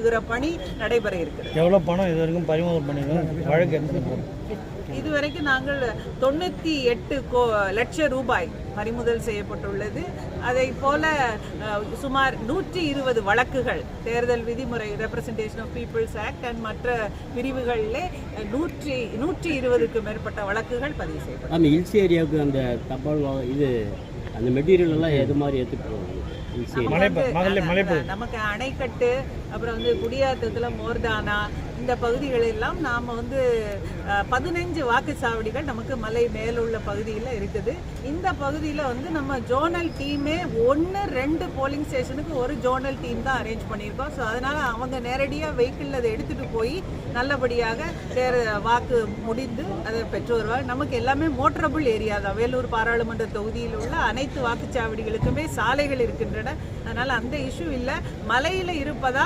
கையகப்படுத்துகிற பணி நடைபெற இருக்கிறது. எவ்வளோ பணம் இது வரைக்கும் பறிமுதல் பண்ணிருக்கோம்? வழக்கு என்ன? இதுவரைக்கும் நாங்கள் 98 லட்சம் ரூபாய் பறிமுதல் செய்யப்பட்டுள்ளது. அதை போல சுமார் 120 வழக்குகள் தேர்தல் விதிமுறை representation of people's act and மற்ற பிரிவுகளில் 120க்கு மேற்பட்ட வழக்குகள் பதிவு செய்யப்படும். நம்ம ஹில்ஸ் ஏரியாவுக்கு அந்த தபால் இது அந்த மெட்டீரியல் எல்லாம் எது மாதிரி எடுத்துட்டு நமக்கு அணைக்கட்டு, அப்புறம் குடியாத்தத்தில் மோர்தானா, இந்த பகுதிகள் எல்லாம் நாம் 15 வாக்குச்சாவடிகள் நமக்கு மலை மேலுள்ள பகுதியில் இருக்குது. இந்த பகுதியில் நம்ம ஜோனல் டீமே 1-2 போலிங் ஸ்டேஷனுக்கு ஒரு ஜோனல் டீம் தான் அரேஞ்ச் பண்ணியிருக்கோம். ஸோ அதனால் அவங்க நேரடியாக வெஹிக்கிளில் அதை எடுத்துகிட்டு போய் நல்லபடியாக வாக்கு முடிந்து அதை பெற்று வருவாங்க. நமக்கு எல்லாமே மோட்டரபிள் ஏரியா தான். வேலூர் பாராளுமன்ற தொகுதியில் உள்ள அனைத்து வாக்குச்சாவடிகளுக்குமே சாலைகள் இருக்கின்றன. அதனால் அந்த இஷ்யூ இல்லை. மலையில் இருப்பதா